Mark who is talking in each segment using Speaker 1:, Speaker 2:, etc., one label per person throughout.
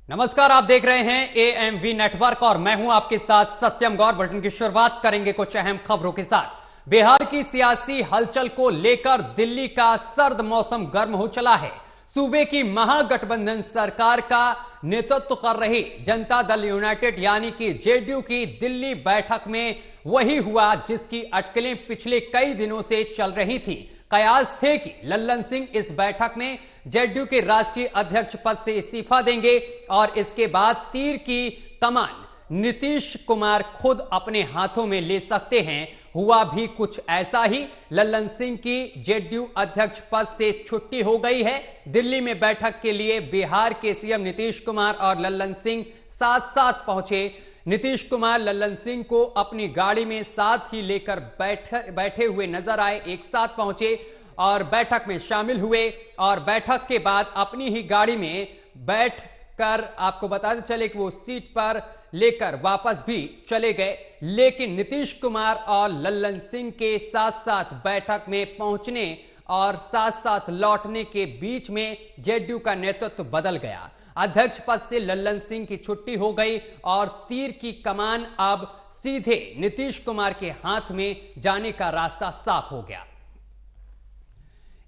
Speaker 1: नमस्कार, आप देख रहे हैं एएमवी नेटवर्क और मैं हूं आपके साथ सत्यम गौर। बुलेटिन की शुरुआत करेंगे कुछ अहम खबरों के साथ। बिहार की सियासी हलचल को लेकर दिल्ली का सर्द मौसम गर्म हो चला है। सूबे की महागठबंधन सरकार का नेतृत्व कर रही जनता दल यूनाइटेड यानी कि जेडीयू की दिल्ली बैठक में वही हुआ जिसकी अटकलें पिछले कई दिनों से चल रही थी। कयास थे कि लल्लन सिंह इस बैठक में जेडीयू के राष्ट्रीय अध्यक्ष पद से इस्तीफा देंगे और इसके बाद तीर की कमान नीतीश कुमार खुद अपने हाथों में ले सकते हैं। हुआ भी कुछ ऐसा ही। लल्लन सिंह की जेडीयू अध्यक्ष पद से छुट्टी हो गई है। दिल्ली में बैठक के लिए बिहार के सीएम नीतीश कुमार और लल्लन सिंह साथ साथ पहुंचे। नीतीश कुमार लल्लन सिंह को अपनी गाड़ी में साथ ही लेकर बैठे हुए नजर आए, एक साथ पहुंचे और बैठक में शामिल हुए और बैठक के बाद अपनी ही गाड़ी में बैठकर आपको बताते चले कि वो सीट पर लेकर वापस भी चले गए। लेकिन नीतीश कुमार और लल्लन सिंह के साथ साथ बैठक में पहुंचने और साथ साथ लौटने के बीच में जेडीयू का नेतृत्व बदल गया। अध्यक्ष पद से लल्लन सिंह की छुट्टी हो गई और तीर की कमान अब सीधे नीतीश कुमार के हाथ में जाने का रास्ता साफ हो गया।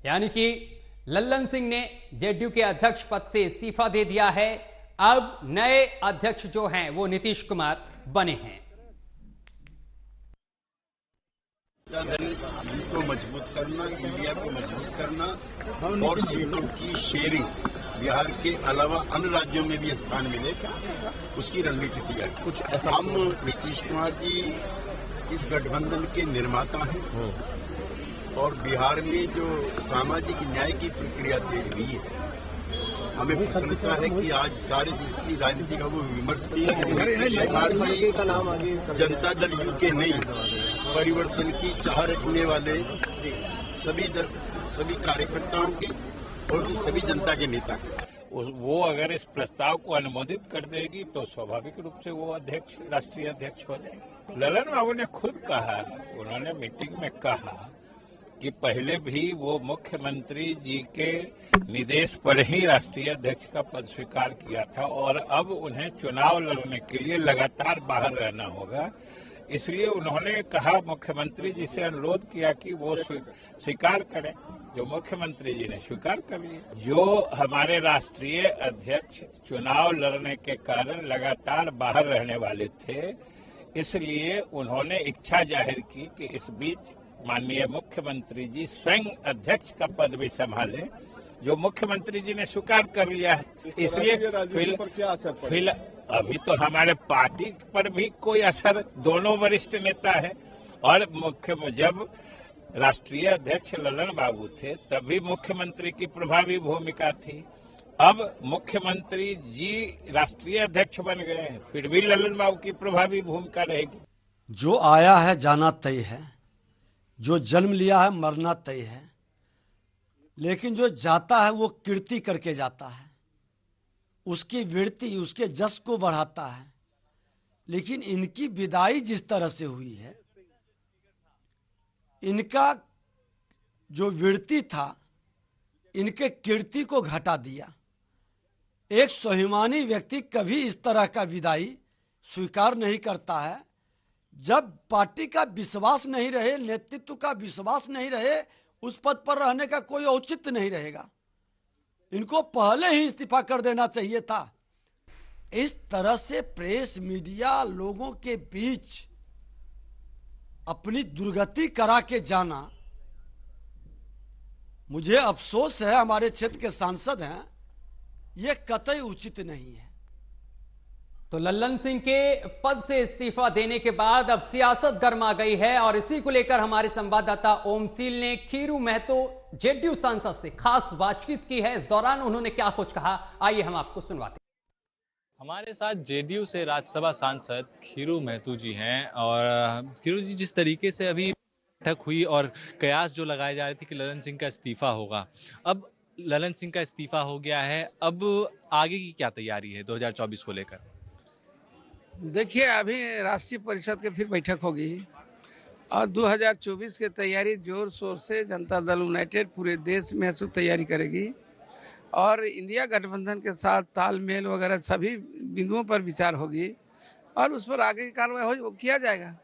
Speaker 1: यानी कि लल्लन सिंह ने जेडीयू के अध्यक्ष पद से इस्तीफा दे दिया है। अब नए अध्यक्ष जो हैं वो नीतीश कुमार बने हैं।
Speaker 2: को मजबूत करना, इंडिया को मजबूत करना और सीटों की शेयरिंग बिहार के अलावा अन्य राज्यों में भी स्थान मिले, उसकी रणनीति तैयार। कुछ ऐसा हम नीतीश कुमार जी इस गठबंधन के निर्माता हैं और बिहार में जो सामाजिक न्याय की प्रक्रिया तेज हुई है, हमें प्रसन्नता है कि आज सारे देश की राजनीति का वो विमर्श किया जनता दल यू के नहीं परिवर्तन की चाह रखने वाले सभी कार्यकर्ताओं के और सभी जनता के नेता
Speaker 3: वो अगर इस प्रस्ताव को अनुमोदित कर देगी तो स्वाभाविक रूप से वो अध्यक्ष, राष्ट्रीय अध्यक्ष हो जाएंगे। ललन बाबू ने खुद कहा, उन्होंने मीटिंग में कहा कि पहले भी वो मुख्यमंत्री जी के निर्देश पर ही राष्ट्रीय अध्यक्ष का पद स्वीकार किया था और अब उन्हें चुनाव लड़ने के लिए लगातार बाहर रहना होगा। इसलिए उन्होंने कहा, मुख्यमंत्री जी से अनुरोध किया कि वो स्वीकार करें, जो मुख्यमंत्री जी ने स्वीकार कर लिया। जो हमारे राष्ट्रीय अध्यक्ष चुनाव लड़ने के कारण लगातार बाहर रहने वाले थे, इसलिए उन्होंने इच्छा जाहिर की कि इस बीच माननीय मुख्यमंत्री जी स्वयं अध्यक्ष का पद भी संभाले, जो मुख्यमंत्री जी ने स्वीकार कर लिया है। इसलिए अभी तो हमारे पार्टी पर भी कोई असर, दोनों वरिष्ठ नेता है और जब राष्ट्रीय अध्यक्ष ललन बाबू थे तभी मुख्यमंत्री की प्रभावी भूमिका थी। अब मुख्यमंत्री जी राष्ट्रीय अध्यक्ष बन गए हैं, फिर भी ललन बाबू की प्रभावी भूमिका रहेगी।
Speaker 4: जो आया है जाना तय है, जो जन्म लिया है मरना तय है, लेकिन जो जाता है वो कीर्ति करके जाता है, उसकी वृत्ति उसके जस को बढ़ाता है। लेकिन इनकी विदाई जिस तरह से हुई है, इनका जो वृत्ति था इनके कीर्ति को घटा दिया। एक स्वाभिमानी व्यक्ति कभी इस तरह का विदाई स्वीकार नहीं करता है। जब पार्टी का विश्वास नहीं रहे, नेतृत्व का विश्वास नहीं रहे, उस पद पर रहने का कोई औचित्य नहीं रहेगा। इनको पहले ही इस्तीफा कर देना चाहिए था। इस तरह से प्रेस मीडिया लोगों के बीच अपनी दुर्गति करा के जाना, मुझे अफसोस है, हमारे क्षेत्र के सांसद हैं, ये कतई उचित नहीं है।
Speaker 1: तो लल्लन सिंह के पद से इस्तीफा देने के बाद अब सियासत गर्मा गई है और इसी को लेकर हमारे संवाददाता ओम सील ने खीरू महतो जेडीयू सांसद से खास बातचीत की है। इस दौरान उन्होंने क्या कुछ कहा, आइए हम आपको सुनवाते हैं।
Speaker 5: हमारे साथ जेडीयू से राज्यसभा सांसद खीरू महतो जी हैं और खीरू जी, जिस तरीके से अभी बैठक हुई और कयास जो लगाए जा रहे थे कि लल्लन सिंह का इस्तीफा होगा, अब लल्लन सिंह का इस्तीफा हो गया है, अब आगे की क्या तैयारी है 2024 को लेकर?
Speaker 6: देखिए, अभी राष्ट्रीय परिषद की फिर बैठक होगी और 2024 की तैयारी जोर शोर से जनता दल यूनाइटेड पूरे देश में ऐसी तैयारी करेगी और इंडिया गठबंधन के साथ तालमेल वगैरह सभी बिंदुओं पर विचार होगी और उस पर आगे की कार्रवाई किया जाएगा।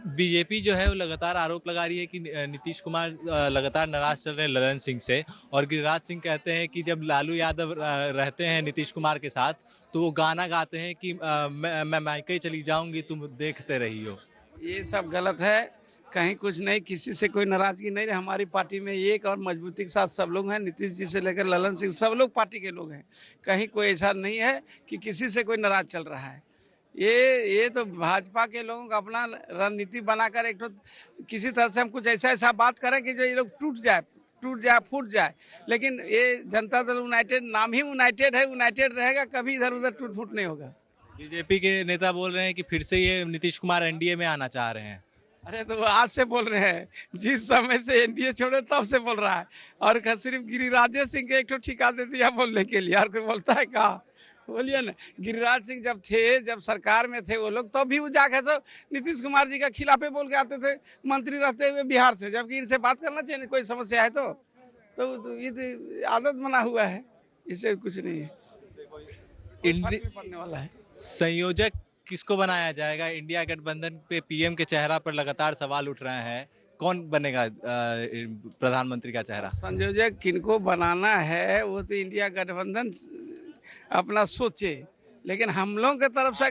Speaker 5: बीजेपी जो है वो लगातार आरोप लगा रही है कि नीतीश कुमार लगातार नाराज चल रहे हैं ललन सिंह से, और गिरिराज सिंह कहते हैं कि जब लालू यादव रहते हैं नीतीश कुमार के साथ तो वो गाना गाते हैं कि मैं मायके चली जाऊंगी तुम देखते रही हो।
Speaker 6: ये सब गलत है, कहीं कुछ नहीं, किसी से कोई नाराजगी नहीं है। हमारी पार्टी में एक और मजबूती के साथ सब लोग हैं, नीतीश जी से लेकर ललन सिंह सब लोग पार्टी के लोग हैं। कहीं कोई ऐसा नहीं है कि किसी से कोई नाराज चल रहा है। ये तो भाजपा के लोगों का अपना रणनीति बनाकर एक तो किसी तरह से हम कुछ ऐसा बात करें कि जो ये लोग टूट जाए फूट जाए, लेकिन ये जनता दल यूनाइटेड नाम ही यूनाइटेड है, यूनाइटेड रहेगा, कभी इधर उधर टूट फूट नहीं होगा।
Speaker 5: बीजेपी के नेता बोल रहे हैं कि फिर से ये नीतीश कुमार एनडीए में आना चाह रहे हैं।
Speaker 6: अरे तो वो आज से बोल रहे हैं, जिस समय से एनडीए छोड़े तब से बोल रहा है, और सिर्फ गिरिराज सिंह के एक तो ठिका दे दिया बोलने के लिए, और कोई बोलता है कहा? बोलिए ना, गिरिराज सिंह जब सरकार में थे वो लोग, तब भी वो जाके सब नीतीश कुमार जी का खिलाफे बोल के आते थे मंत्री रहते हुए बिहार से, जबकि इनसे बात करना चाहिए कोई समस्या है तो ये तो आदत बना हुआ है, इससे कुछ नहीं है, पड़ने वाला है।
Speaker 5: संयोजक किसको बनाया जाएगा? इंडिया गठबंधन पे पीएम के चेहरा पर लगातार सवाल उठ रहे हैं, कौन बनेगा प्रधानमंत्री का चेहरा?
Speaker 6: संयोजक किनको बनाना है वो तो इंडिया गठबंधन अपना सोचे, लेकिन हम लोगों की तरफ से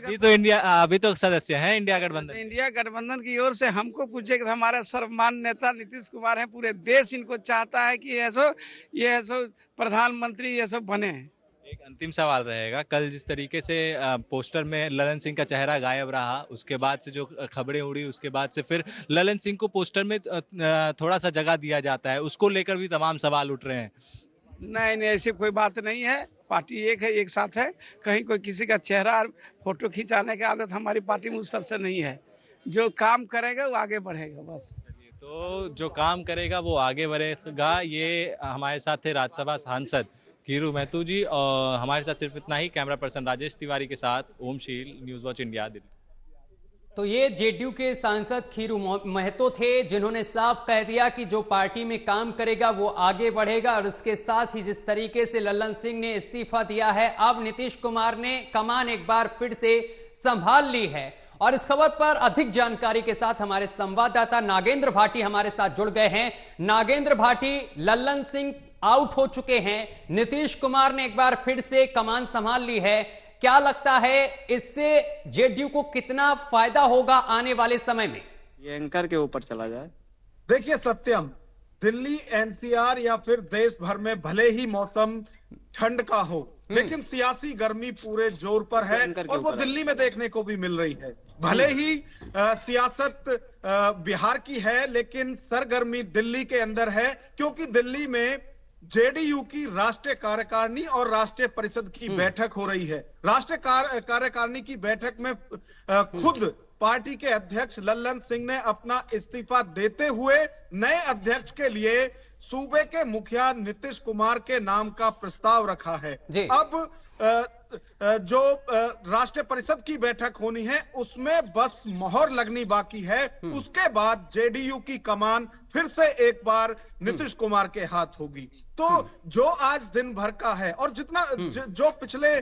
Speaker 5: अभी तो सदस्य हैं इंडिया गठबंधन।
Speaker 6: इंडिया गठबंधन की ओर से हमको पूछे कि हमारे सर्वमान्य नेता नीतीश कुमार हैं, पूरे देश इनको चाहता है कि ये ऐसो प्रधानमंत्री ये सब बने।
Speaker 5: एक अंतिम सवाल रहेगा, कल जिस तरीके से पोस्टर में ललन सिंह का चेहरा गायब रहा, उसके बाद से जो खबरें उड़ी, उसके बाद से फिर ललन सिंह को पोस्टर में थोड़ा सा जगह दिया जाता है, उसको लेकर भी तमाम सवाल उठ रहे हैं।
Speaker 6: नहीं, ऐसी कोई बात नहीं है, पार्टी एक है, एक साथ है, कहीं कोई किसी का चेहरा और फोटो खिंचाने की आदत हमारी पार्टी में उस तरह से नहीं है। जो काम करेगा वो आगे बढ़ेगा, बस।
Speaker 5: तो जो काम करेगा वो आगे बढ़ेगा। ये हमारे साथ थे राज्यसभा सांसद खीरू महतो जी, और हमारे साथ सिर्फ इतना ही। कैमरा पर्सन राजेश तिवारी के साथ ओम शील, न्यूज वॉच इंडिया, दिल्ली।
Speaker 1: तो ये जेडीयू के सांसद खीरू महतो थे, जिन्होंने साफ कह दिया कि जो पार्टी में काम करेगा वो आगे बढ़ेगा, और उसके साथ ही जिस तरीके से ललन सिंह ने इस्तीफा दिया है, अब नीतीश कुमार ने कमान एक बार फिर से संभाल ली है। और इस खबर पर अधिक जानकारी के साथ हमारे संवाददाता नागेंद्र भाटी हमारे साथ जुड़ गए हैं। नागेंद्र भाटी, ललन सिंह आउट हो चुके हैं, नीतीश कुमार ने एक बार फिर से कमान संभाल ली है, क्या लगता है इससे जेडीयू को कितना फायदा होगा आने वाले समय में?
Speaker 7: ये एंकर के ऊपर चला जाए।
Speaker 8: देखिए सत्यम, दिल्ली एनसीआर या फिर देश भर में भले ही मौसम ठंड का हो, लेकिन सियासी गर्मी पूरे जोर पर है, और वो दिल्ली में देखने को भी मिल रही है। भले ही सियासत बिहार की है, लेकिन सरगर्मी दिल्ली के अंदर है, क्योंकि दिल्ली में जेडीयू की राष्ट्रीय कार्यकारिणी और राष्ट्रीय परिषद की बैठक हो रही है। राष्ट्रीय कार्यकारिणी की बैठक में खुद पार्टी के अध्यक्ष ललन सिंह ने अपना इस्तीफा देते हुए नए अध्यक्ष के लिए सूबे के मुखिया नीतीश कुमार के नाम का प्रस्ताव रखा है। अब जो राष्ट्रीय परिषद की बैठक होनी है उसमें बस मोहर लगनी बाकी है, उसके बाद जेडीयू की कमान फिर से एक बार नीतीश कुमार के हाथ होगी। तो जो आज दिन भर का है, और जितना जो पिछले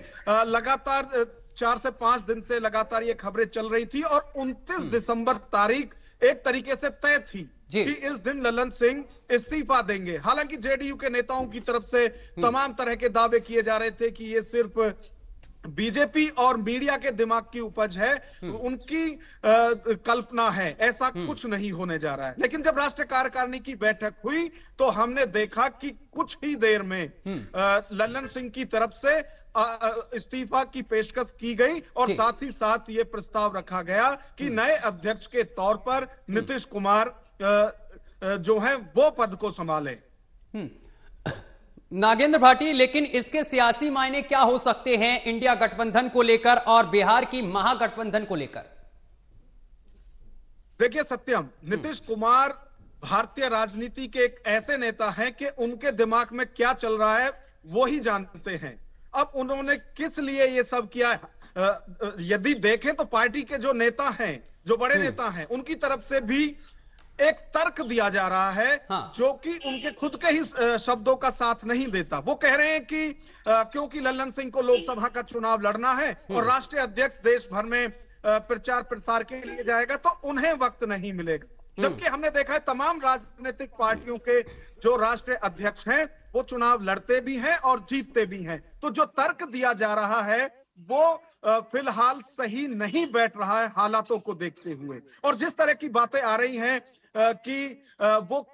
Speaker 8: लगातार 4 से 5 दिन से लगातार ये खबरें चल रही थी, और 29 दिसंबर तारीख एक तरीके से तय थी कि इस दिन ललन सिंह इस्तीफा देंगे। हालांकि जेडीयू के नेताओं की तरफ से तमाम तरह के दावे किए जा रहे थे कि ये सिर्फ बीजेपी और मीडिया के दिमाग की उपज है, उनकी कल्पना है, ऐसा कुछ नहीं होने जा रहा है। लेकिन जब राष्ट्रीय कार्यकारिणी की बैठक हुई तो हमने देखा कि कुछ ही देर में ललन सिंह की तरफ से इस्तीफा की पेशकश की गई, और साथ ही साथ ये प्रस्ताव रखा गया कि नए अध्यक्ष के तौर पर नीतीश कुमार जो है वो पद को संभाले।
Speaker 1: नागेंद्र भाटी, लेकिन इसके सियासी मायने क्या हो सकते हैं इंडिया गठबंधन को लेकर और बिहार की महागठबंधन को लेकर?
Speaker 8: देखिए सत्यम, नीतीश कुमार भारतीय राजनीति के एक ऐसे नेता हैं कि उनके दिमाग में क्या चल रहा है वो ही जानते हैं। अब उन्होंने किस लिए ये सब किया, यदि देखें तो पार्टी के जो नेता हैं, जो बड़े नेता हैं, उनकी तरफ से भी एक तर्क दिया जा रहा है जो कि उनके खुद के ही शब्दों का साथ नहीं देता। वो कह रहे हैं कि क्योंकि लल्लन सिंह को लोकसभा का चुनाव लड़ना है और राष्ट्रीय अध्यक्ष देश भर में प्रचार प्रसार के लिए जाएगा तो उन्हें वक्त नहीं मिलेगा। जबकि हमने देखा है तमाम राजनीतिक पार्टियों के जो राष्ट्रीय अध्यक्ष हैं वो चुनाव लड़ते भी हैं और जीतते भी हैं। तो जो तर्क दिया जा रहा है वो फिलहाल सही नहीं बैठ रहा है हालातों को देखते हुए। और जिस तरह की बातें आ रही हैं कि वो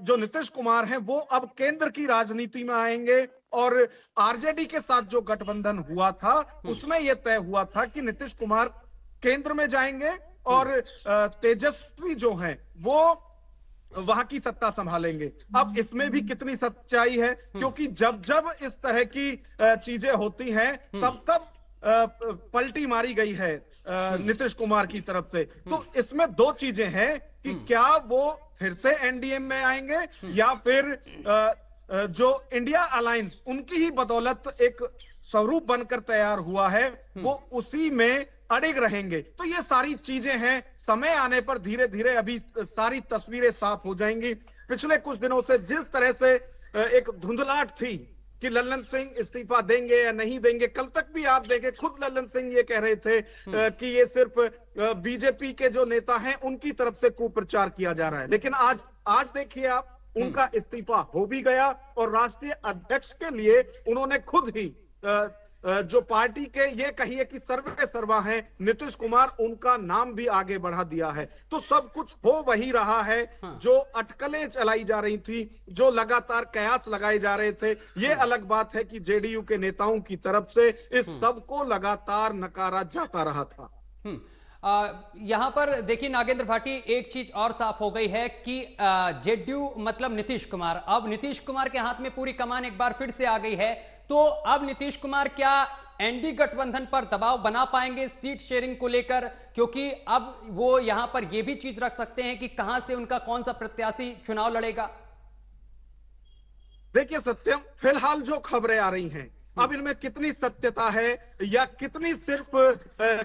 Speaker 8: जो नीतीश कुमार हैं वो अब केंद्र की राजनीति में आएंगे और आरजेडी के साथ जो गठबंधन हुआ था उसमें यह तय हुआ था कि नीतीश कुमार केंद्र में जाएंगे और तेजस्वी जो हैं वो वहां की सत्ता संभालेंगे। अब इसमें भी कितनी सच्चाई है, क्योंकि जब जब इस तरह की चीजें होती हैं तब पलटी मारी गई है नीतीश कुमार की तरफ से। तो इसमें दो चीजें हैं कि क्या वो फिर से एनडीए में आएंगे या फिर जो इंडिया अलायंस उनकी ही बदौलत एक स्वरूप बनकर तैयार हुआ है वो उसी में अड़िग रहेंगे। तो ये सारी चीजें हैं, समय आने पर धीरे धीरे अभी सारी तस्वीरें साफ हो जाएंगी। पिछले कुछ दिनों से जिस तरह से एक धुंधलाहट थी कि लल्लन सिंह इस्तीफा देंगे या नहीं देंगे, कल तक भी आप देखें खुद लल्लन सिंह ये कह रहे थे कि ये सिर्फ बीजेपी के जो नेता हैं उनकी तरफ से कुप्रचार किया जा रहा है। लेकिन आज देखिए आप, उनका इस्तीफा हो भी गया और राष्ट्रीय अध्यक्ष के लिए उन्होंने खुद ही जो पार्टी के ये कहिए कि सर्वे सर्वा हैं नीतीश कुमार, उनका नाम भी आगे बढ़ा दिया है। तो सब कुछ हो वही रहा है जो अटकलें चलाई जा रही थी, जो लगातार कयास लगाए जा रहे थे। ये अलग बात है कि जेडीयू के नेताओं की तरफ से इस सब को लगातार नकारा जाता रहा था।
Speaker 1: यहां पर देखिए नागेंद्र भाटी, एक चीज और साफ हो गई है कि जेडीयू मतलब नीतीश कुमार, अब नीतीश कुमार के हाथ में पूरी कमान एक बार फिर से आ गई है। तो अब नीतीश कुमार क्या एनडी गठबंधन पर दबाव बना पाएंगे सीट शेयरिंग को लेकर, क्योंकि अब वो यहां पर यह भी चीज रख सकते हैं कि कहां से उनका कौन सा प्रत्याशी चुनाव लड़ेगा?
Speaker 8: देखिए सत्यम, फिलहाल जो खबरें आ रही हैं अब इनमें कितनी सत्यता है या कितनी सिर्फ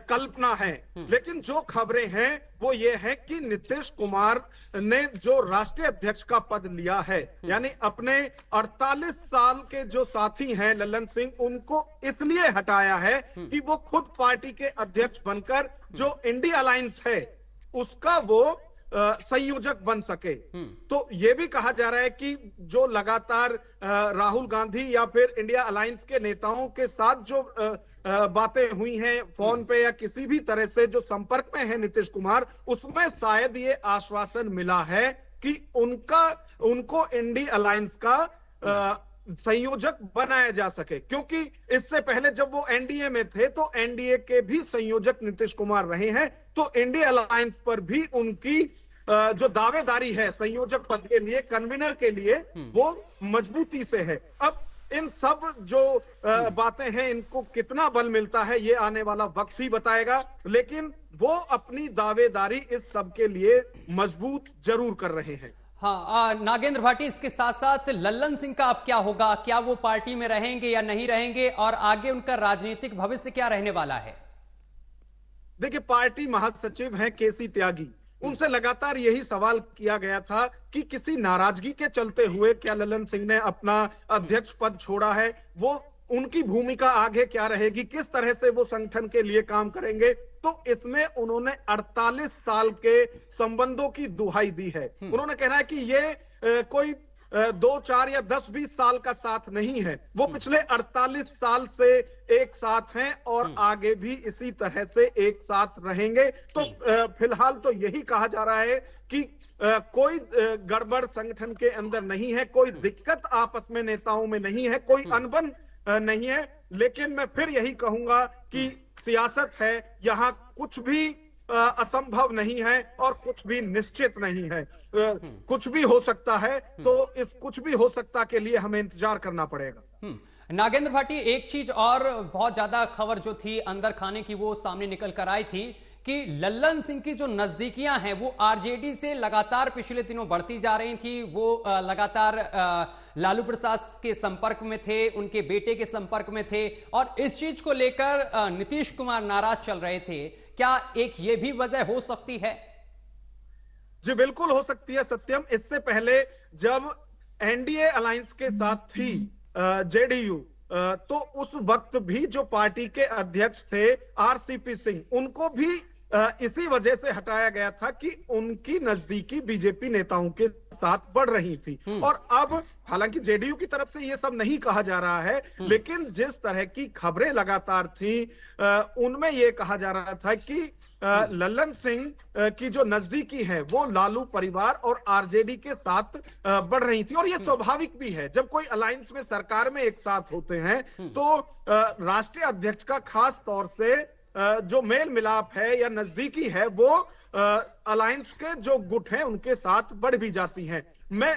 Speaker 8: कल्पना है, लेकिन जो खबरें हैं वो ये है कि नीतीश कुमार ने जो राष्ट्रीय अध्यक्ष का पद लिया है, यानी अपने 48 साल के जो साथी हैं लल्लन सिंह, उनको इसलिए हटाया है कि वो खुद पार्टी के अध्यक्ष बनकर जो इंडिया अलायंस है उसका वो संयोजक बन सके। तो यह भी कहा जा रहा है कि जो लगातार राहुल गांधी या फिर इंडिया अलायंस के नेताओं के साथ जो बातें हुई हैं फोन पे या किसी भी तरह से जो संपर्क में है नीतीश कुमार, उसमें शायद ये आश्वासन मिला है कि उनको इंडिया अलायंस का संयोजक बनाया जा सके। क्योंकि इससे पहले जब वो एनडीए में थे तो एनडीए के भी संयोजक नीतीश कुमार रहे हैं, तो इंडिया अलायंस पर भी उनकी जो दावेदारी है संयोजक पद के लिए, कन्वीनर के लिए, वो मजबूती से है। अब इन सब जो बातें हैं इनको कितना बल मिलता है ये आने वाला वक्त ही बताएगा, लेकिन वो अपनी दावेदारी इस सब के लिए मजबूत जरूर कर रहे हैं।
Speaker 1: हाँ नागेंद्र भाटी, इसके साथ साथ लल्लन सिंह का अब क्या होगा? क्या वो पार्टी में रहेंगे या नहीं रहेंगे, और आगे उनका राजनीतिक भविष्य क्या रहने वाला है?
Speaker 8: देखिए, पार्टी महासचिव हैं केसी त्यागी, उनसे लगातार यही सवाल किया गया था कि किसी नाराजगी के चलते हुए क्या लल्लन सिंह ने अपना अध्यक्ष पद छोड़ा है, वो उनकी भूमिका आगे क्या रहेगी, किस तरह से वो संगठन के लिए काम करेंगे। तो इसमें उन्होंने 48 साल के संबंधों की दुहाई दी है। उन्होंने कहना है कि ये कोई 2, 4 या 10, 20 साल का साथ नहीं है, वो पिछले 48 साल से एक साथ हैं और आगे भी इसी तरह से एक साथ रहेंगे। तो फिलहाल तो यही कहा जा रहा है कि कोई गड़बड़ संगठन के अंदर नहीं है, कोई दिक्कत आपस में नेताओं में नहीं है, कोई अनबन नहीं है। लेकिन मैं फिर यही कहूंगा कि सियासत है, यहाँ कुछ भी असंभव नहीं है और कुछ भी निश्चित नहीं है, कुछ भी हो सकता है। तो इस कुछ भी हो सकता के लिए हमें इंतजार करना पड़ेगा।
Speaker 1: नागेंद्र भाटी, एक चीज और बहुत ज्यादा खबर जो थी अंदर खाने की वो सामने निकल कर आई थी कि लल्लन सिंह की जो नजदीकियां हैं वो आरजेडी से लगातार पिछले दिनों बढ़ती जा रही थी। वो लगातार लालू प्रसाद के संपर्क में थे, उनके बेटे के संपर्क में थे, और इस चीज को लेकर नीतीश कुमार नाराज चल रहे थे। क्या एक ये भी वजह हो सकती है?
Speaker 8: जी बिल्कुल हो सकती है सत्यम। इससे पहले जब एनडीए अलायंस के साथ थी जेडीयू, तो उस वक्त भी जो पार्टी के अध्यक्ष थे आरसीपी सिंह, उनको भी इसी वजह से हटाया गया था कि उनकी नजदीकी बीजेपी नेताओं के साथ बढ़ रही थी। और अब हालांकि जेडीयू की तरफ से यह सब नहीं कहा जा रहा है, लेकिन जिस तरह की खबरें लगातार थी उनमें यह कहा जा रहा था कि लल्लन सिंह की जो नजदीकी है वो लालू परिवार और आरजेडी के साथ बढ़ रही थी। और यह स्वाभाविक भी है, जब कोई अलायंस में सरकार में एक साथ होते हैं तो राष्ट्रीय अध्यक्ष का खास तौर से जो मेल मिलाप है या नजदीकी है वो अलायंस के जो गुट हैं उनके साथ बढ़ भी जाती हैं। मैं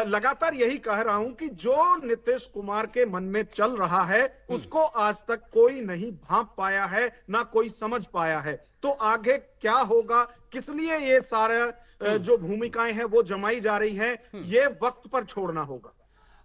Speaker 8: लगातार यही कह रहा हूं कि जो नीतीश कुमार के मन में चल रहा है उसको आज तक कोई नहीं भांप पाया है, ना कोई समझ पाया है। तो आगे क्या होगा, किस लिए ये सारा जो भूमिकाएं हैं वो जमाई जा रही हैं, ये वक्त पर छोड़ना होगा।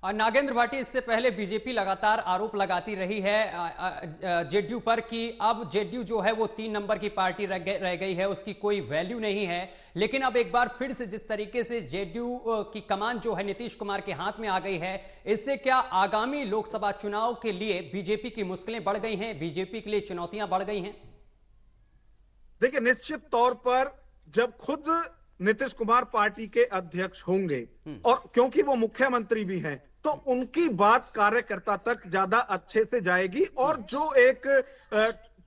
Speaker 1: और नागेंद्र भाटी, इससे पहले बीजेपी लगातार आरोप लगाती रही है जेडीयू पर कि अब जेडीयू जो है वो 3 नंबर की पार्टी रह गई है, उसकी कोई वैल्यू नहीं है। लेकिन अब एक बार फिर से जिस तरीके से जेडीयू की कमान जो है नीतीश कुमार के हाथ में आ गई है, इससे क्या आगामी लोकसभा चुनाव के लिए बीजेपी की मुश्किलें बढ़ गई हैं, बीजेपी के लिए चुनौतियां बढ़ गई हैं?
Speaker 8: देखिए, निश्चित तौर पर जब खुद नीतीश कुमार पार्टी के अध्यक्ष होंगे और क्योंकि वो मुख्यमंत्री भी हैं, तो उनकी बात कार्यकर्ता तक ज्यादा अच्छे से जाएगी। और जो एक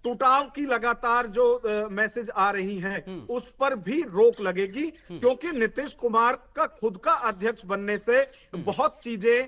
Speaker 8: टूटाव की लगातार जो मैसेज आ रही हैं उस पर भी रोक लगेगी, क्योंकि नीतीश कुमार का खुद का अध्यक्ष बनने से बहुत चीजें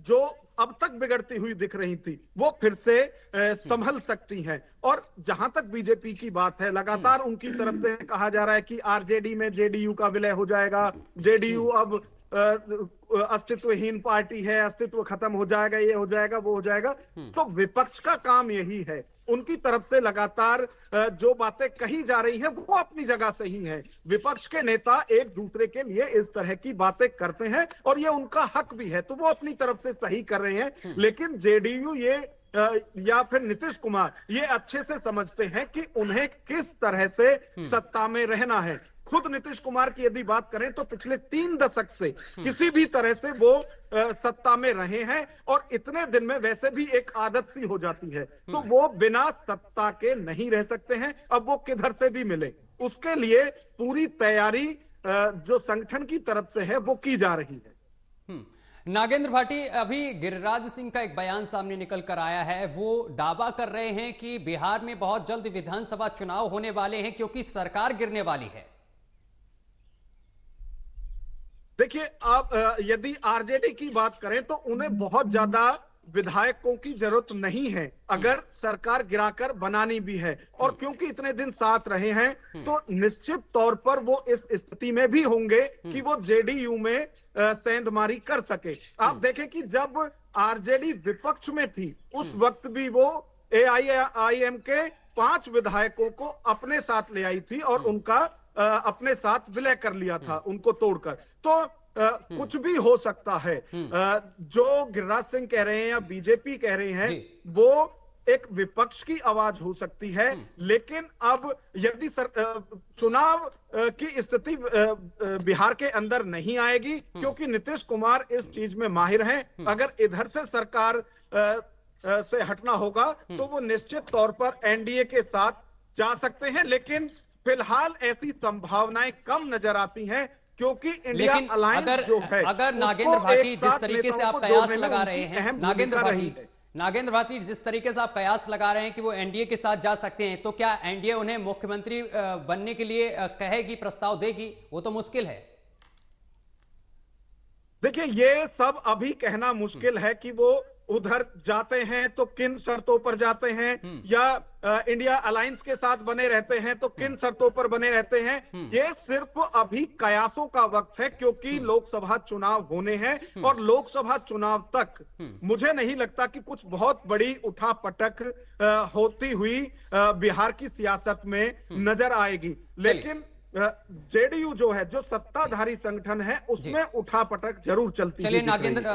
Speaker 8: जो अब तक बिगड़ती हुई दिख रही थी वो फिर से संभल सकती हैं। और जहां तक बीजेपी की बात है, लगातार उनकी तरफ से कहा जा रहा है कि आरजेडी में जेडीयू का विलय हो जाएगा, जेडीयू अब अस्तित्वहीन पार्टी है, अस्तित्व खत्म हो जाएगा, ये हो जाएगा, वो हो जाएगा। तो विपक्ष का काम यही है, उनकी तरफ से लगातार जो बातें कही जा रही हैं वो अपनी जगह सही है। विपक्ष के नेता एक दूसरे के लिए इस तरह की बातें करते हैं और ये उनका हक भी है, तो वो अपनी तरफ से सही कर रहे हैं। लेकिन जेडीयू ये या फिर नीतीश कुमार ये अच्छे से समझते हैं कि उन्हें किस तरह से सत्ता में रहना है। खुद नीतीश कुमार की यदि बात करें तो पिछले 3 दशक से किसी भी तरह से वो सत्ता में रहे हैं और इतने दिन में वैसे भी एक आदत सी हो जाती है, तो वो बिना सत्ता के नहीं रह सकते हैं। अब वो किधर से भी मिले, उसके लिए पूरी तैयारी जो संगठन की तरफ से है वो की जा रही है।
Speaker 1: नागेंद्र भाटी, अभी गिरिराज सिंह का एक बयान सामने निकल कर आया है। वो दावा कर रहे हैं कि बिहार में बहुत जल्द विधानसभा चुनाव होने वाले हैं क्योंकि सरकार गिरने वाली है।
Speaker 8: देखिए, आप यदि आरजेडी की बात करें तो उन्हें बहुत ज्यादा विधायकों की जरूरत नहीं है अगर सरकार गिराकर बनानी भी है। और क्योंकि इतने दिन साथ रहे हैं तो निश्चित तौर पर वो इस स्थिति में भी होंगे कि वो जेडीयू में सेंधमारी कर सके। आप देखें कि जब आरजेडी विपक्ष में थी उस वक्त भी वो एआईएम के 5 विधायकों को अपने साथ ले आई थी और उनका अपने साथ विलय कर लिया था, उनको तोड़कर। तो कुछ भी हो सकता है। जो गिरिराज सिंह कह रहे हैं या बीजेपी कह रहे हैं वो एक विपक्ष की आवाज हो सकती है। लेकिन अब यदि चुनाव की स्थिति बिहार के अंदर नहीं आएगी, क्योंकि नीतीश कुमार इस चीज में माहिर हैं, अगर इधर से सरकार से हटना होगा तो वो निश्चित तौर पर एनडीए के साथ जा सकते हैं। लेकिन फिलहाल ऐसी संभावनाएं कम नजर आती हैं, क्योंकि इंडिया अलायंस जो है,
Speaker 1: अगर नागेंद्र भाटी जिस तरीके से आप कयास लगा रहे हैं, नागेंद्र भाटी जिस तरीके से आप कयास लगा रहे हैं कि वो एनडीए के साथ जा सकते हैं, तो क्या एनडीए उन्हें मुख्यमंत्री बनने के लिए कहेगी, प्रस्ताव देगी? वो तो मुश्किल है।
Speaker 8: देखिए, ये सब अभी कहना मुश्किल है कि वो उधर जाते हैं तो किन शर्तों पर जाते हैं, या इंडिया अलायंस के साथ बने रहते हैं तो किन शर्तों पर बने रहते हैं। ये सिर्फ अभी कयासों का वक्त है, क्योंकि लोकसभा चुनाव होने हैं और लोकसभा चुनाव तक मुझे नहीं लगता कि कुछ बहुत बड़ी उठापटक होती हुई बिहार की सियासत में नजर आएगी। लेकिन जेडीयू जो है, जो सत्ताधारी संगठन है, उसमें उठापटक जरूर चलती है।
Speaker 1: चलिए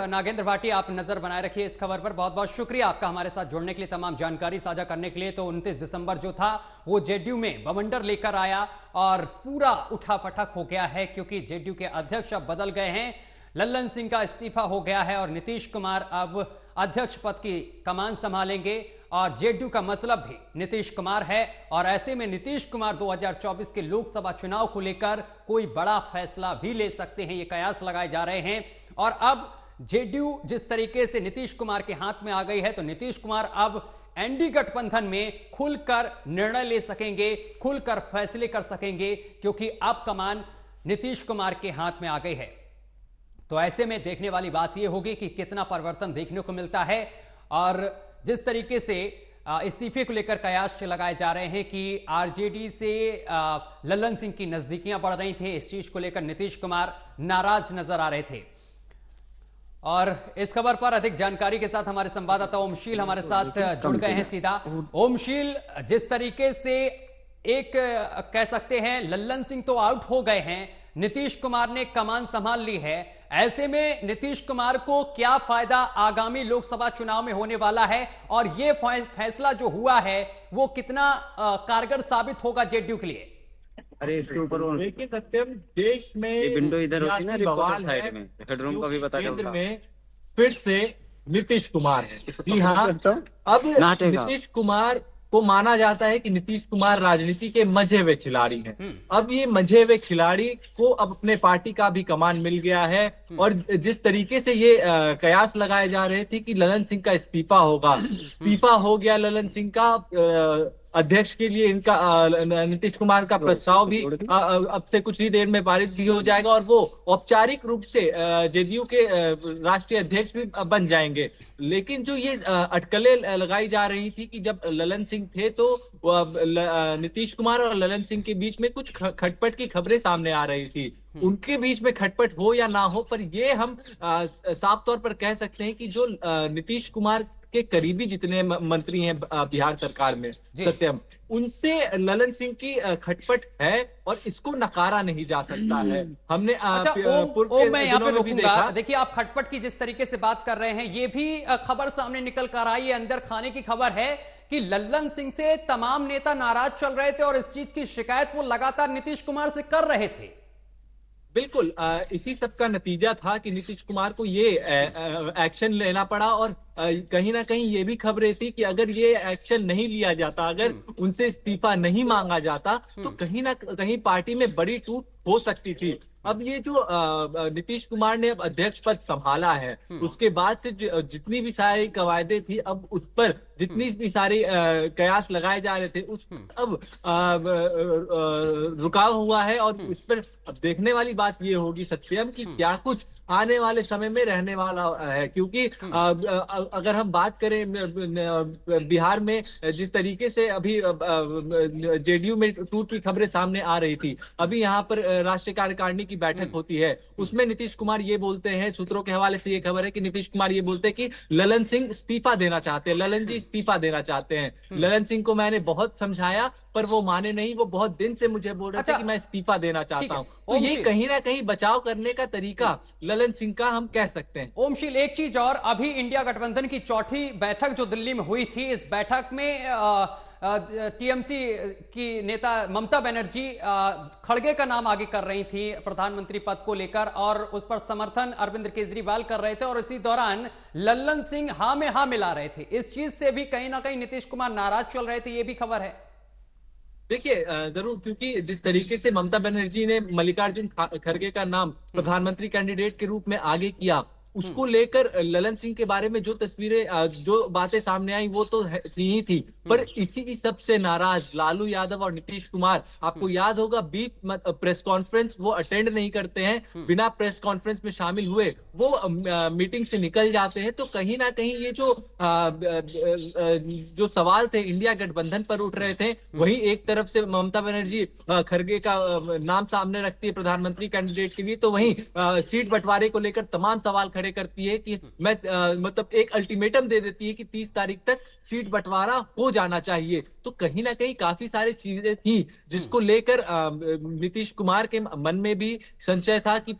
Speaker 1: नागेंद्र भाटी, आप नजर बनाए रखिए इस खबर पर। बहुत बहुत शुक्रिया आपका हमारे साथ जुड़ने के लिए, तमाम जानकारी साझा करने के लिए। तो 29 दिसंबर जो था वो जेडीयू में बवंडर लेकर आया और पूरा उठापटक हो गया है, क्योंकि जेडीयू के अध्यक्ष अब बदल गए हैं। लल्लन सिंह का इस्तीफा हो गया है और नीतीश कुमार अब अध्यक्ष पद की कमान संभालेंगे और जेडीयू का मतलब भी नीतीश कुमार है। और ऐसे में नीतीश कुमार 2024 के लोकसभा चुनाव को लेकर कोई बड़ा फैसला भी ले सकते हैं, ये कयास लगाए जा रहे हैं। और अब जेडीयू जिस तरीके से नीतीश कुमार के हाथ में आ गई है, तो नीतीश कुमार अब एनडी गठबंधन में खुलकर निर्णय ले सकेंगे, खुलकर फैसले कर सकेंगे, क्योंकि अब कमान नीतीश कुमार के हाथ में आ गई है। तो ऐसे में देखने वाली बात यह होगी कि कितना परिवर्तन देखने को मिलता है। और जिस तरीके से इस्तीफे को लेकर कयास लगाए जा रहे हैं कि आरजेडी से लल्लन सिंह की नजदीकियां बढ़ रही थी, इस चीज को लेकर नीतीश कुमार नाराज नजर आ रहे थे। और इस खबर पर अधिक जानकारी के साथ हमारे संवाददाता ओमशील हमारे साथ जुड़ गए हैं सीधा। ओमशील, जिस तरीके से एक कह सकते हैं लल्लन सिंह तो आउट हो गए हैं, नीतीश कुमार ने कमान संभाल ली है, ऐसे में नीतीश कुमार को क्या फायदा आगामी लोकसभा चुनाव में होने वाला है और ये फैसला जो हुआ है वो कितना कारगर साबित होगा जेडीयू के लिए?
Speaker 7: अरे इसके ऊपर
Speaker 9: देखिए सत्यम, देश में
Speaker 7: विंडो इधर होती है ना,
Speaker 9: बवाल
Speaker 7: साइड
Speaker 9: है,
Speaker 7: में हेडरूम का भी पता
Speaker 9: केंद्र
Speaker 7: चलता
Speaker 9: में फिर से नीतीश कुमार है। जी हाँ, अब नीतीश कुमार को माना जाता है कि नीतीश कुमार राजनीति के मंझे हुए खिलाड़ी हैं। अब ये मंझे हुए खिलाड़ी को अब अपने पार्टी का भी कमान मिल गया है। और जिस तरीके से ये कयास लगाए जा रहे थे कि लल्लन सिंह का इस्तीफा होगा, इस्तीफा हो गया लल्लन सिंह का, अध्यक्ष के लिए इनका नीतीश कुमार का प्रस्ताव भी अब से कुछ ही देर में पारित भी हो जाएगा और वो औपचारिक रूप से जेडीयू के राष्ट्रीय अध्यक्ष भी बन जाएंगे। लेकिन जो ये अटकलें लगाई जा रही थी कि जब लल्लन सिंह थे तो नीतीश कुमार और लल्लन सिंह के बीच में कुछ खटपट की खबरें सामने आ रही थी। उनके बीच में खटपट हो या ना हो, पर ये हम साफ तौर पर कह सकते हैं कि जो नीतीश कुमार के करीबी जितने मंत्री हैं बिहार सरकार में, सत्यम, उनसे लल्लन सिंह की खटपट है और इसको नकारा नहीं जा सकता है। हमने
Speaker 1: मैं यहाँ पे रोकूंगा। देखिए, आप खटपट की जिस तरीके से बात कर रहे हैं, ये भी खबर सामने निकल कर आई है, अंदर खाने की खबर है कि लल्लन सिंह से तमाम नेता नाराज चल रहे थे और इस चीज की शिकायत वो लगातार नीतीश कुमार से कर रहे थे।
Speaker 9: बिल्कुल, इसी सब का नतीजा था कि नीतीश कुमार को ये एक्शन लेना पड़ा। और कहीं ना कहीं ये भी खबरें थी कि अगर ये एक्शन नहीं लिया जाता, अगर उनसे इस्तीफा नहीं मांगा जाता, तो कहीं ना कहीं पार्टी में बड़ी टूट हो सकती थी। अब ये जो नीतीश कुमार ने अब अध्यक्ष पद संभाला है, उसके बाद से जितनी भी सारी कवायदे थी, अब उस पर जितनी भी सारी कयास लगाए जा रहे थे, उस अब रुकाव हुआ है। और उस पर अब देखने वाली बात ये होगी सत्यम कि क्या कुछ आने वाले समय में रहने वाला है। क्योंकि अगर हम बात करें बिहार में जिस तरीके से अभी जेडीयू में टूट की खबरें सामने आ रही थी, अभी यहाँ पर राष्ट्रीय कार्यकारिणी की बैठक होती है, उसमें नीतीश कुमार ये बोलते हैं, सूत्रों के हवाले से ये खबर है कि नीतीश कुमार ये बोलते हैं कि लल्लन सिंह इस्तीफा देना चाहते हैं, लल्लन जी इस्तीफा देना चाहते हैं। लल्लन सिंह को मैंने बहुत समझाया पर वो माने नहीं, वो बहुत दिन से मुझे बोल रहे थे कि मैं इस्तीफा देना चाहता हूं। तो ये कहीं ना कहीं बचाव करने का तरीका लल्लन सिंह का हम कह सकते हैं।
Speaker 1: ओमशील, एक चीज और, अभी इंडिया गठबंधन की चौथी बैठक जो दिल्ली में हुई थी, इस बैठक में टीएमसी की नेता ममता बनर्जी खड़गे का नाम आगे कर रही थी प्रधानमंत्री पद को लेकर, और उस पर समर्थन अरविंद केजरीवाल कर रहे थे और इसी दौरान लल्लन सिंह हाँ में हाँ मिला रहे थे। इस चीज से भी कहीं ना कहीं नीतीश कुमार नाराज चल रहे थे, ये भी खबर है।
Speaker 9: देखिए, जरूर, क्योंकि जिस तरीके से ममता बनर्जी ने मल्लिकार्जुन खड़गे का नाम प्रधानमंत्री कैंडिडेट के रूप में आगे किया, उसको लेकर लल्लन सिंह के बारे में जो तस्वीरें, जो बातें सामने आई वो तो ही थी, पर इसी सबसे नाराज लालू यादव और नीतीश कुमार, आपको याद होगा बीच प्रेस कॉन्फ्रेंस वो अटेंड नहीं करते हैं, बिना प्रेस कॉन्फ्रेंस में शामिल हुए वो मीटिंग से निकल जाते हैं। तो कहीं ना कहीं ये जो सवाल थे इंडिया गठबंधन पर उठ रहे थे, वही एक तरफ से ममता बनर्जी खड़गे का नाम सामने रखती है प्रधानमंत्री कैंडिडेट के लिए, तो वहीं सीट बंटवारे को लेकर तमाम सवाल खड़े करती है कि मैं मतलब एक अल्टीमेटम दे देती है कि 30 तारीख तक सीट बंटवारा हो जाना चाहिए। तो कहीं ना कहीं काफी सारी चीजें थी जिसको लेकर नीतीश कुमार के मन में भी संशय था कि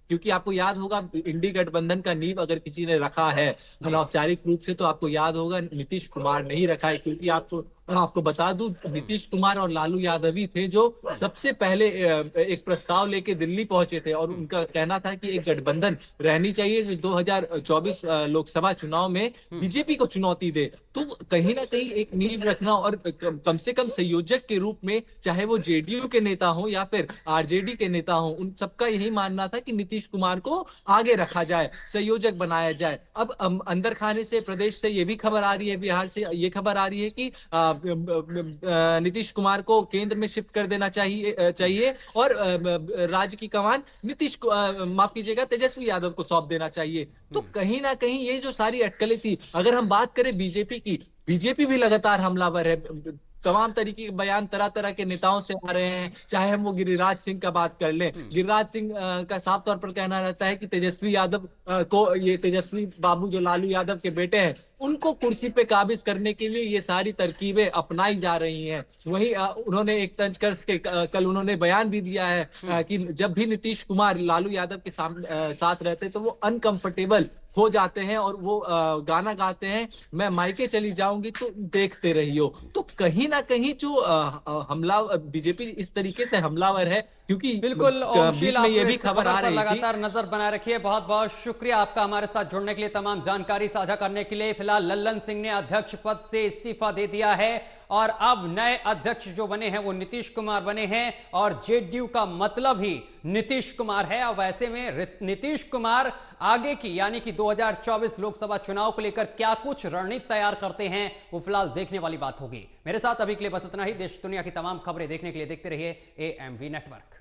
Speaker 9: क्योंकि आपको याद होगा इंडी गठबंधन का नींव अगर किसी ने रखा है अनौपचारिक रूप से तो आपको याद होगा नीतीश कुमार नहीं रखा है, क्योंकि आपको बता दूं नीतीश कुमार और लालू यादव ही थे जो सबसे पहले एक प्रस्ताव लेके दिल्ली पहुंचे थे और उनका कहना था कि एक गठबंधन रहनी चाहिए जो 2024 लोकसभा चुनाव में बीजेपी को चुनौती दे। तो कहीं ना कहीं एक नींव रखना और कम से कम संयोजक के रूप में, चाहे वो जेडीयू के नेता हो या फिर आरजेडी के नेता हो, उन सबका यही मानना था कि नीतीश कुमार को आगे रखा जाए, संयोजक बनाया जाए। अब अंदर खाने से प्रदेश से ये भी खबर आ रही है, बिहार से ये खबर आ रही है कि नीतीश कुमार को केंद्र में शिफ्ट कर देना चाहिए और राज्य की कमान माफ कीजिएगा तेजस्वी यादव को सौंप देना चाहिए। तो कहीं ना कहीं ये जो सारी अटकलें थी, अगर हम बात करें बीजेपी की, बीजेपी भी लगातार हमलावर है। तमाम तरीके के बयान तरह तरह के नेताओं से आ रहे हैं, चाहे हम वो गिरिराज सिंह का बात कर लें। गिरिराज सिंह का साफ तौर पर कहना रहता है कि तेजस्वी यादव को, ये तेजस्वी बाबू जो लालू यादव के बेटे हैं, उनको कुर्सी पे काबिज करने के लिए ये सारी तरकीबें अपनाई जा रही हैं। वहीं उन्होंने एक तंज कस के कल उन्होंने बयान भी दिया है कि जब भी नीतीश कुमार लालू यादव के साथ रहते तो वो अनकंफर्टेबल हो जाते हैं और वो गाना गाते हैं, मैं मायके चली जाऊंगी तो देखते रहियो। तो कहीं ना कहीं जो हमला बीजेपी इस तरीके से हमलावर है, क्योंकि
Speaker 1: बिल्कुल
Speaker 9: बीच में ये भी खबर आ रही थी।
Speaker 1: लगातार नजर बनाए रखिए। बहुत बहुत शुक्रिया आपका हमारे साथ जुड़ने के लिए, तमाम जानकारी साझा करने के लिए। फिलहाल लल्लन सिंह ने अध्यक्ष पद से इस्तीफा दे दिया है और अब नए अध्यक्ष जो बने हैं वो नीतीश कुमार बने हैं और जेडीयू का मतलब ही नीतीश कुमार है। अब ऐसे में नीतीश कुमार आगे की यानी कि 2024 लोकसभा चुनाव को लेकर क्या कुछ रणनीति तैयार करते हैं वो फिलहाल देखने वाली बात होगी। मेरे साथ अभी के लिए बस इतना ही। देश दुनिया की तमाम खबरें देखने के लिए देखते रहिए AMV नेटवर्क।